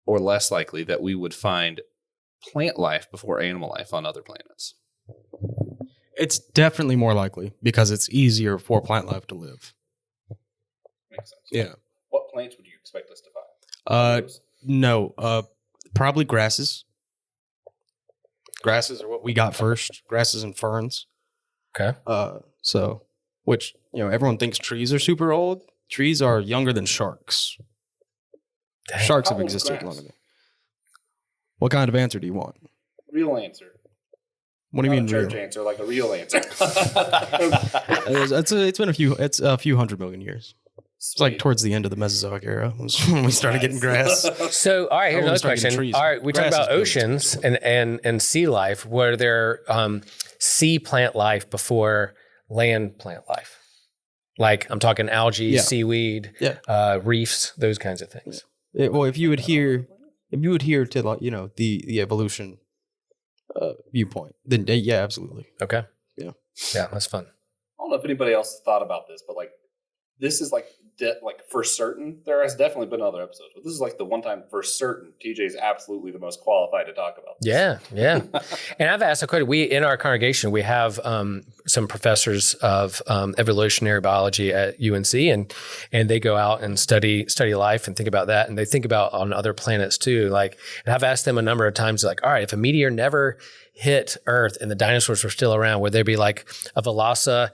or less likely that we would find plant life before animal life on other planets? It's definitely more likely because it's easier for plant life to live. Makes sense. Yeah. What plants would you expect us to find? No. Probably grasses. Grasses are what we got first. Grasses and ferns. Okay. Which, everyone thinks trees are super old. Trees are younger than sharks. Dang. Sharks How have old is existed grass? longer than. What kind of answer do you want? Real answer. What do you mean Not a church real? answer, like a real answer. It's been a few hundred million years. It's like towards the end of the Mesozoic era was when we started getting grass. So, all right, here's Everyone another started getting question. trees. All right, we talked Grass about is big. oceans and sea life. Were there sea plant life before land plant life? Like I'm talking algae, Yeah. seaweed, reefs, those kinds of things. Well, if you adhere to like the evolution viewpoint, then yeah, absolutely. Okay. Yeah. Yeah, that's fun. I don't know if anybody else thought about this, but like this is like for certain. There has definitely been other episodes, but this is like the one time for certain TJ is absolutely the most qualified to talk about this. Yeah. And I've asked a question. We in our congregation we have some professors of evolutionary biology at UNC, and they go out and study life and think about that, and they think about on other planets too. Like, and I've asked them a number of times, like, all right, if a meteor never hit Earth and the dinosaurs were still around, would there be like a Velocipaster,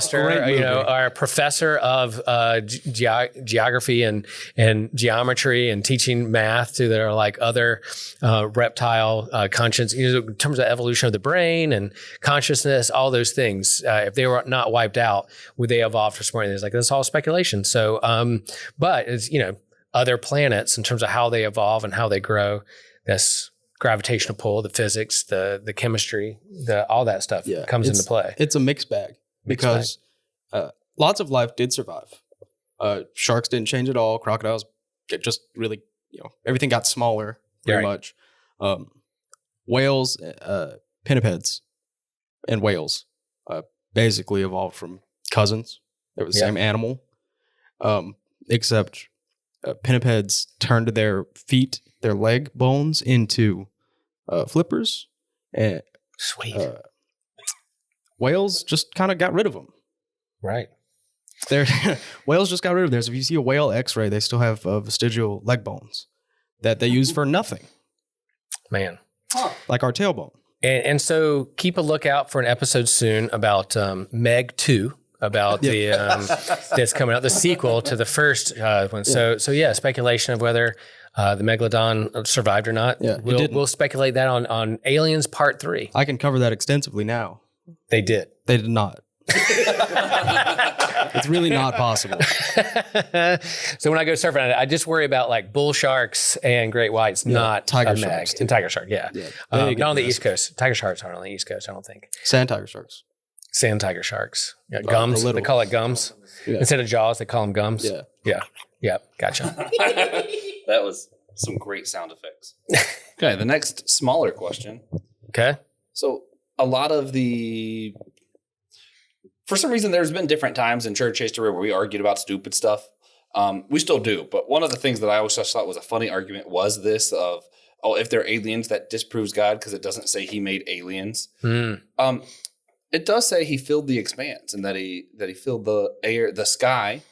Great movie. or a professor of geography and geometry and teaching math to their like other reptile conscience, in terms of evolution of the brain and consciousness, all those things. If they were not wiped out, would they evolve for smart? It's like that's all speculation. So, but it's other planets in terms of how they evolve and how they grow. That's gravitational pull, the physics, the chemistry, all that stuff comes into play. It's a mixed bag because lots of life did survive. Sharks didn't change at all. Crocodiles just really, everything got smaller pretty much. Whales, pinnipeds, and whales basically evolved from cousins. They were the same animal, except pinnipeds turned their feet, their leg bones into flippers, and Sweet. whales just kind of got rid of them. Right. Whales just got rid of theirs. If you see a whale X-ray, they still have vestigial leg bones that they use for nothing, Man. like our tailbone. And so keep a lookout for an episode soon about Meg 2, about the that's coming out, the sequel to the first one. So yeah, speculation of whether the megalodon survived or not. Yeah, we'll speculate that on Aliens Part 3. I can cover that extensively now. They did. They did not. It's really not possible. So when I go surfing, I just worry about like bull sharks and great whites, not tiger a Meg. sharks, too. And tiger shark. Yeah. Big Not on the risk. East Coast. Tiger sharks aren't on the East Coast, I don't think. Sand tiger sharks. Sand tiger sharks. Yeah, gums. the They little- call it gums. Yeah. Instead of jaws, they call them gums. Yeah. Gotcha. That was some great sound effects. Okay, the next smaller question. Okay. So a lot of for some reason, there's been different times in church history where we argued about stupid stuff. We still do, but one of the things that I always just thought was a funny argument was this of, if they're aliens, that disproves God because it doesn't say he made aliens. It does say he filled the expanse and that he filled the air, the sky,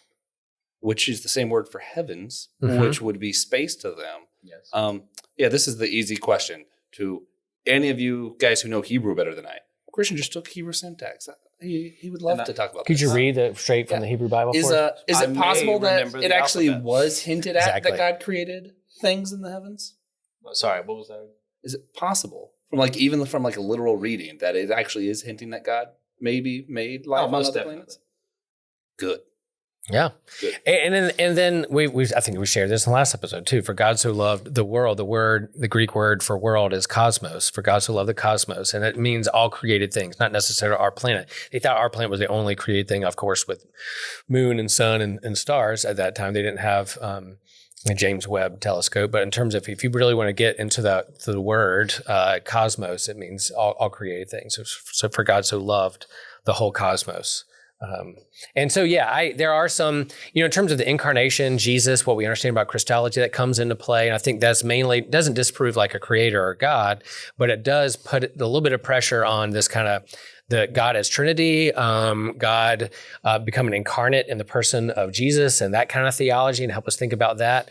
which is the same word for heavens, which would be space to them. Yes. This is the easy question to any of you guys who know Hebrew better than I. Christian just took Hebrew syntax. He would love to talk about Could this. you read it straight from the Hebrew Bible Is for us? is I it may possible that remember it the actually alphabet. was hinted at Exactly. that God created things in the heavens? Sorry, what was that? Is it possible from a literal reading that it actually is hinting that God maybe made life on most other definitely. planets? Good. Yeah. Good. And then we I think we shared this in the last episode too. For God so loved the world, the Greek word for world is cosmos. For God so loved the cosmos. And it means all created things, not necessarily our planet. They thought our planet was the only created thing, of course, with moon and sun and stars at that time. They didn't have a James Webb telescope. But in terms of if you really want to get into the word cosmos, it means all created things. So for God so loved the whole cosmos. And so, there are some, in terms of the incarnation, Jesus, what we understand about Christology, that comes into play. And I think that's mainly, doesn't disprove like a creator or God, but it does put a little bit of pressure on this kind of the God as Trinity, God becoming incarnate in the person of Jesus, and that kind of theology, and help us think about that.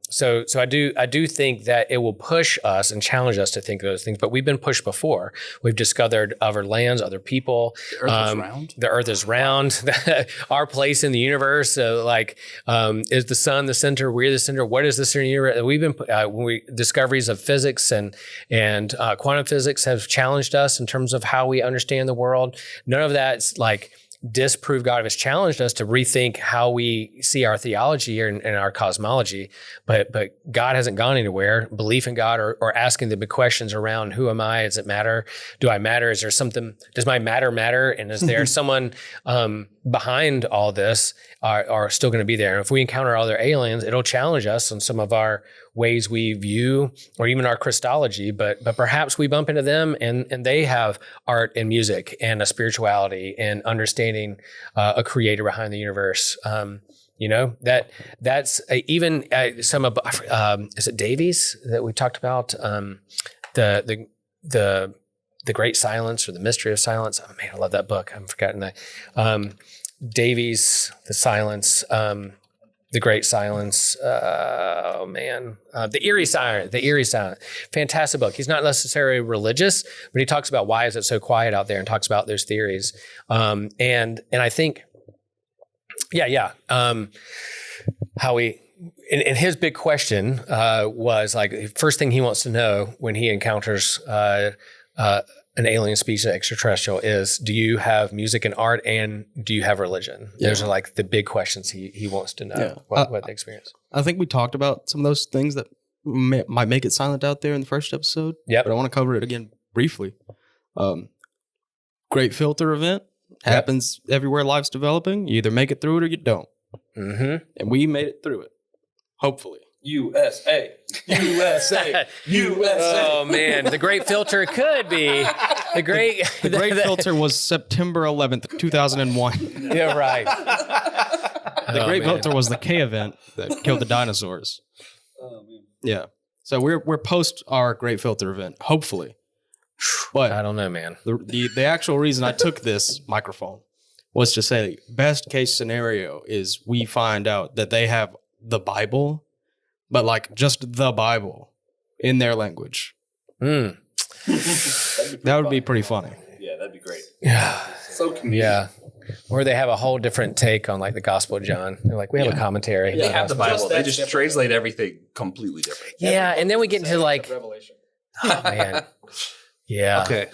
So I do think that it will push us and challenge us to think of those things. But we've been pushed before. We've discovered other lands, other people. The Earth is round. The Earth is round. Our place in the universe, is the sun the center? We're the center. What is the center of the universe? We've been discoveries of physics and quantum physics have challenged us in terms of how we understand the world. None of that's like disprove God. Has challenged us to rethink how we see our theology and our cosmology, but God hasn't gone anywhere. Belief in God or asking the big questions around who am I? Does it matter? Do I matter? Is there something? Does my matter? And is there someone behind all this are still going to be there? And if we encounter other aliens, it'll challenge us on some of our ways we view or even our Christology, but perhaps we bump into them and they have art and music and a spirituality and understanding a creator behind the universe. That's even some of, is it Davies that we talked about? The Great Silence or the Mystery of Silence. Oh man, I love that book. I'm forgetting that. Davies, The Silence, The Great Silence. The Eerie Silence. Fantastic book. He's not necessarily religious, but he talks about why is it so quiet out there and talks about those theories. And I think, how we, and his big question was like, first thing he wants to know when he encounters an alien species, extraterrestrial, is do you have music and art and do you have religion? Yeah. Those are like the big questions he wants to know what the experience. I think we talked about some of those things that might make it silent out there in the first episode. Yeah, but I want to cover it again briefly. Great filter event happens everywhere life's developing. You either make it through it or you don't. Mm-hmm. And we made it through it, hopefully. USA. Oh man, the great filter could be the great filter was September 11th, 2001. Yeah, right. The great filter was the K event that killed the dinosaurs. Oh man. Yeah. So we're post our great filter event, hopefully. But I don't know, man. The actual reason I took this microphone was to say best case scenario is we find out that they have the Bible, but like just the Bible in their language. Mm. That would be pretty funny. Yeah, that'd be great. Yeah. So convenient. Yeah. Or they have a whole different take on like the Gospel of John. They're like, we have a commentary. They have the Bible. They just different. translate everything completely different. Yeah. And then we get into like, Revelation. oh man. Yeah. Okay.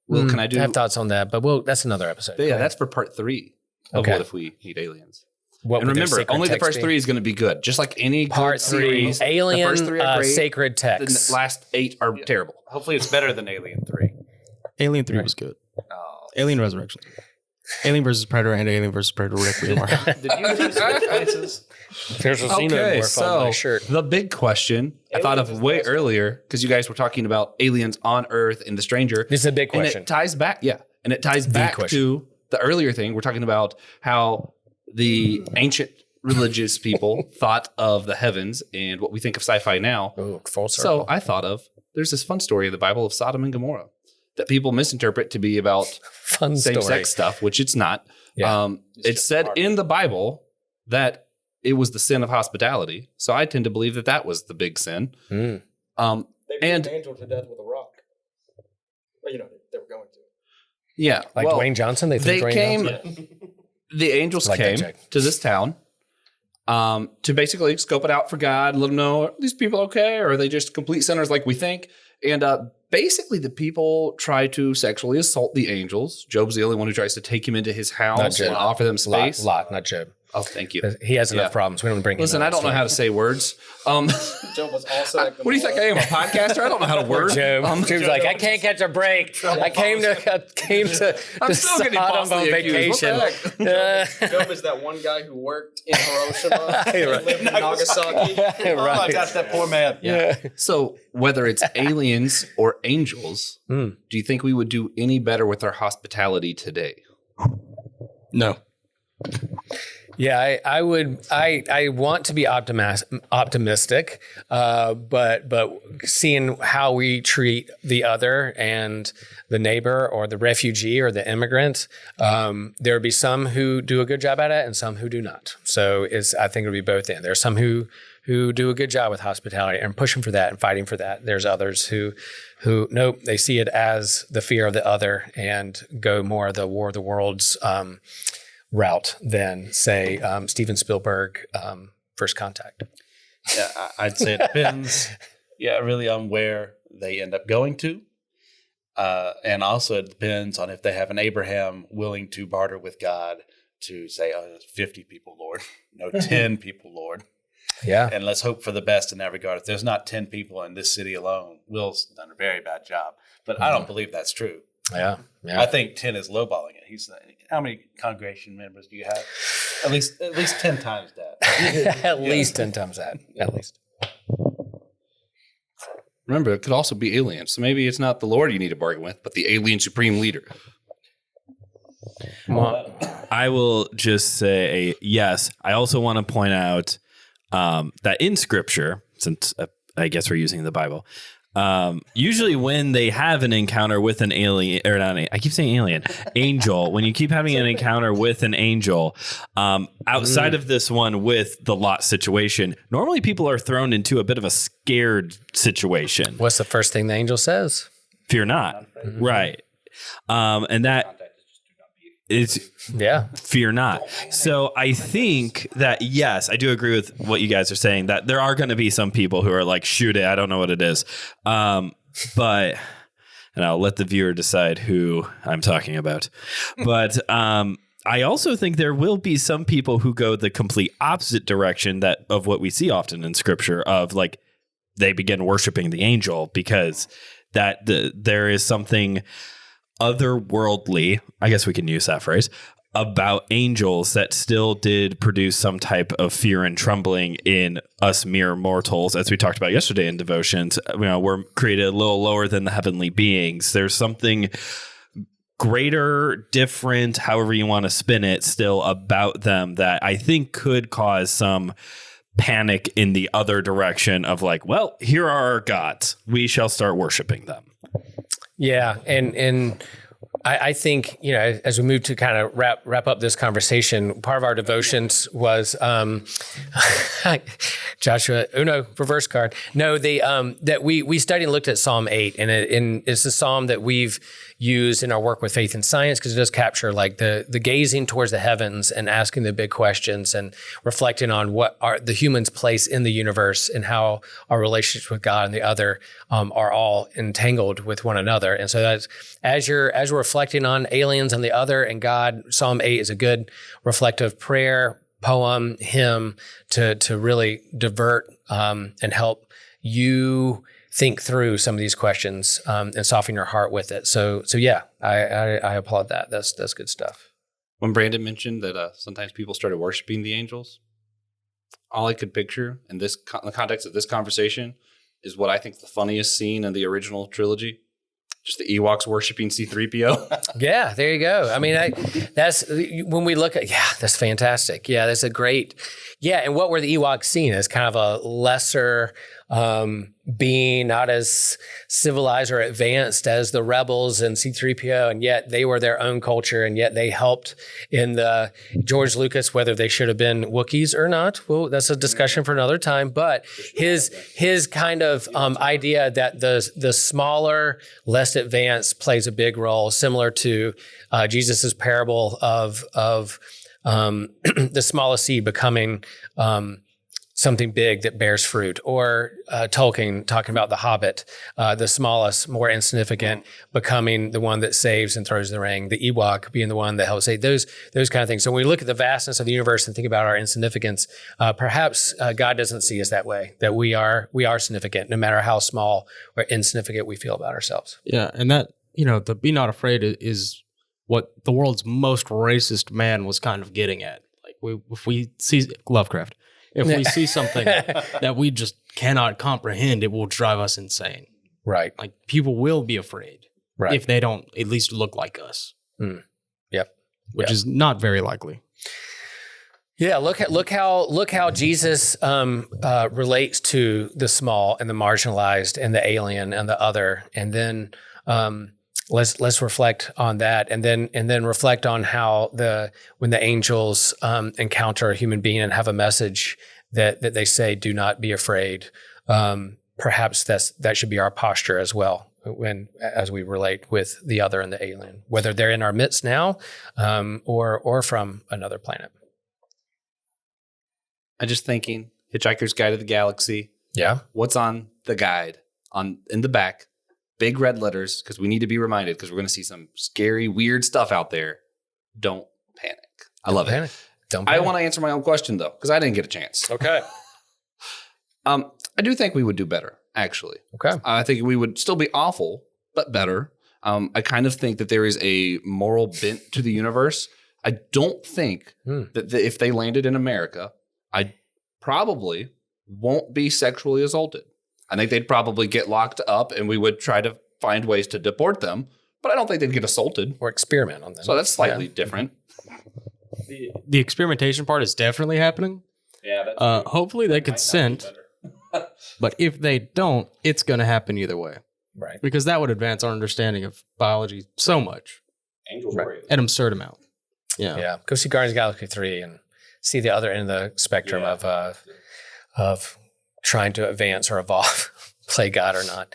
Well, can I do? I have thoughts on that, but that's another episode. Yeah, that's for part 3 of Okay. What If We Meet Aliens. What And would their remember, sacred only the text first be? 3 is going to be good. Just like any Part good 3, series, Alien, the first 3 are great. sacred text. The last 8 are terrible. Hopefully, it's better than Alien 3. Alien 3 was good. Oh. Alien Resurrection. Alien versus Predator and Alien versus Predator Requiem. Did you do sacrifices? There's a xenomorph on my shirt. the big question I thought of way earlier, because you guys were talking about aliens on Earth and the stranger. This is a big And question. it ties back, and it ties back to the earlier thing. We're talking about how the ancient religious people thought of the heavens and what we think of sci-fi now. Ooh, full circle. So I thought of, there's this fun story in the Bible of Sodom and Gomorrah that people misinterpret to be about Fun story. same-sex stuff, which it's not. Yeah. It's said in the Bible that it was the sin of hospitality. So I tend to believe that that was the big sin. Mm. They beat And- an angel to death with a rock. Well, they were going to. Yeah. Like well, Dwayne Johnson? They think they Dwayne came, Johnson? the angels Like that came joke. to this town to basically scope it out for God, let them know, are these people okay? Or are they just complete sinners like we think? And basically the people try to sexually assault the angels. Job's the only one who tries to take him into his house Job. and offer them space. Lot, not Job. Oh, thank you. He has enough Yeah. problems. We don't bring him Listen, in I don't know how to say words. Job was also like What do you think I am, a podcaster? I don't know how to word. Job. Job's like, I can't catch a break. I came to I'm still getting Sodom on falsely accused. vacation. What the heck? Job is that one guy who worked in Hiroshima Right. and lived in Nagasaki. Right. Oh my gosh, that poor man. Yeah. So whether it's aliens or angels, do you think we would do any better with our hospitality today? No. Yeah, I would. I want to be optimistic, but seeing how we treat the other and the neighbor or the refugee or the immigrant, there would be some who do a good job at it and some who do not. So I think it'll be both in. There are some who do a good job with hospitality and pushing for that and fighting for that. There's others who nope, they see it as the fear of the other and go more the War of the Worlds route than, say, Steven Spielberg, First Contact. Yeah, I'd say it depends. Really on where they end up going to. And also it depends on if they have an Abraham willing to barter with God to say, 50 people, Lord. No, 10 people, Lord. Yeah. And let's hope for the best in that regard. If there's not 10 people in this city alone, Will's done a very bad job. But I don't believe that's true. Yeah. I think 10 is lowballing it. He's how many congregation members do you have? At least 10 times that. At least 10 times that. At least. Remember, it could also be aliens. So maybe it's not the Lord you need to bargain with, but the alien supreme leader. I will just say yes. I also want to point out that in Scripture, since I guess we're using the Bible, usually when they have an encounter with an alien, or not, I keep saying alien, angel, when you keep having an encounter with an angel, outside of this one with the Lot situation, normally people are thrown into a bit of a scared situation. What's the first thing the angel says? Fear not. Right. And that is fear not. So I think that, yes, I do agree with what you guys are saying, that there are going to be some people who are like, shoot it, I don't know what it is. But, and I'll let the viewer decide who I'm talking about. But I also think there will be some people who go the complete opposite direction of what we see often in Scripture, of like, they begin worshiping the angel because there is something otherworldly, I guess we can use that phrase, about angels that still did produce some type of fear and trembling in us mere mortals. As we talked about yesterday in devotions, we're created a little lower than the heavenly beings. There's something greater, different, however you want to spin it, still about them that I think could cause some panic in the other direction of like, well, here are our gods. We shall start worshiping them. Yeah, and I think, as we move to kind of wrap up this conversation, part of our devotions was Joshua, reverse card. No, that we studied and looked at Psalm 8, and it's a psalm that we've used in our work with faith and science because it does capture like the gazing towards the heavens and asking the big questions and reflecting on what are the human's place in the universe and how our relationships with God and the other are all entangled with one another. And so that's as we're reflecting on aliens and the other and God, Psalm 8 is a good reflective prayer, poem, hymn to really divert and help you think through some of these questions and soften your heart with it. So yeah, I applaud that. That's good stuff. When Brandon mentioned that sometimes people started worshiping the angels, all I could picture in the context of this conversation is what I think the funniest scene in the original trilogy. Just the Ewoks worshiping C-3PO. Yeah, there you go. I mean, that's when we look at, that's fantastic. Yeah, that's a great, and what were the Ewoks seen as? Kind of a lesser being, not as civilized or advanced as the rebels and C-3PO, and yet they were their own culture, and yet they helped in the George Lucas, whether they should have been Wookiees or not. Well, that's a discussion for another time, but his kind of idea that the smaller, less advanced plays a big role, similar to Jesus's parable of the smallest seed becoming something big that bears fruit, or Tolkien talking about the Hobbit, the smallest, more insignificant, becoming the one that saves and throws the ring, the Ewok being the one that helps save, those kind of things. So when we look at the vastness of the universe and think about our insignificance, perhaps God doesn't see us that way, that we are significant, no matter how small or insignificant we feel about ourselves. Yeah, and that, the be not afraid is what the world's most racist man was kind of getting at. Like if we see Lovecraft, if we see something that we just cannot comprehend, it will drive us insane. Right. Like people will be afraid if they don't at least look like us. Yep. which is not very likely. Yeah, look how Jesus relates to the small and the marginalized and the alien and the other, and then let's reflect on that, and then reflect on how when the angels encounter a human being and have a message that they say, "Do not be afraid." Perhaps that should be our posture as well as we relate with the other and the alien, whether they're in our midst now or from another planet. I'm just thinking, Hitchhiker's Guide to the Galaxy. Yeah. What's on the guide in the back? Big red letters, because we need to be reminded, because we're going to see some scary, weird stuff out there. Don't panic. I love it. Don't panic. I want to answer my own question, though, because I didn't get a chance. Okay. I do think we would do better, actually. Okay. I think we would still be awful, but better. I kind of think that there is a moral bent to the universe. I don't think that if they landed in America, I probably won't be sexually assaulted. I think they'd probably get locked up and we would try to find ways to deport them, but I don't think they'd get assaulted. Or experiment on them. So that's slightly different. The experimentation part is definitely happening. Yeah. That's hopefully they consent, but if they don't, it's going to happen either way. Right. Because that would advance our understanding of biology so much. Angels were An absurd amount. Yeah. Yeah. Go see Guardians of the Galaxy 3 and see the other end of the spectrum of trying to advance or evolve, play God or not.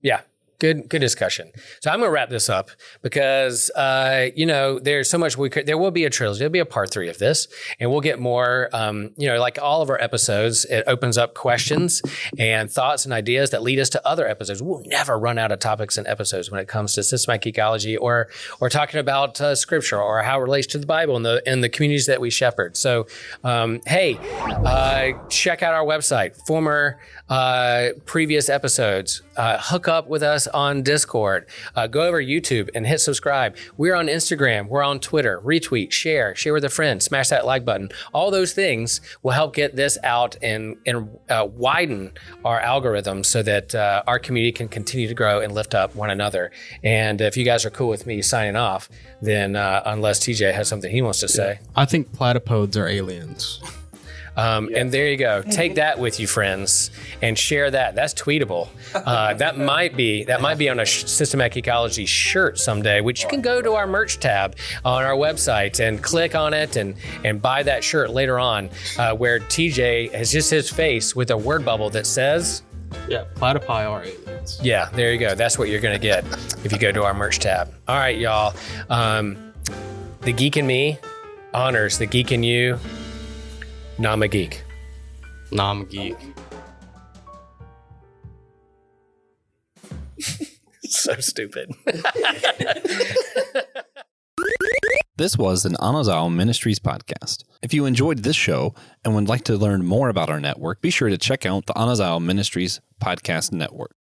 Yeah. Good discussion. So I'm going to wrap this up because, there's so much there will be a trilogy. There'll be a part 3 of this, and we'll get more, like all of our episodes, it opens up questions and thoughts and ideas that lead us to other episodes. We'll never run out of topics and episodes when it comes to systematic ecology or talking about scripture or how it relates to the Bible and the communities that we shepherd. So, check out our website, former previous episodes, hook up with us on Discord, go over YouTube and hit subscribe. We're on Instagram, we're on Twitter, retweet, share with a friend, smash that like button. All those things will help get this out and widen our algorithm so that our community can continue to grow and lift up one another. And if you guys are cool with me signing off, then unless TJ has something he wants to say. I think platypodes are aliens. And there you go. Take that with you, friends, and share that. That's tweetable. That might be on a Systematic Ecology shirt someday, which you can go to our merch tab on our website and click on it and buy that shirt later on, where TJ has just his face with a word bubble that says, yeah, platypi are aliens. Yeah, there you go. That's what you're going to get if you go to our merch tab. All right, y'all. The geek in me honors the geek in you. I'm a geek. I'm a geek. So stupid. This was an Anazao Ministries podcast. If you enjoyed this show and would like to learn more about our network, be sure to check out the Anazao Ministries podcast network.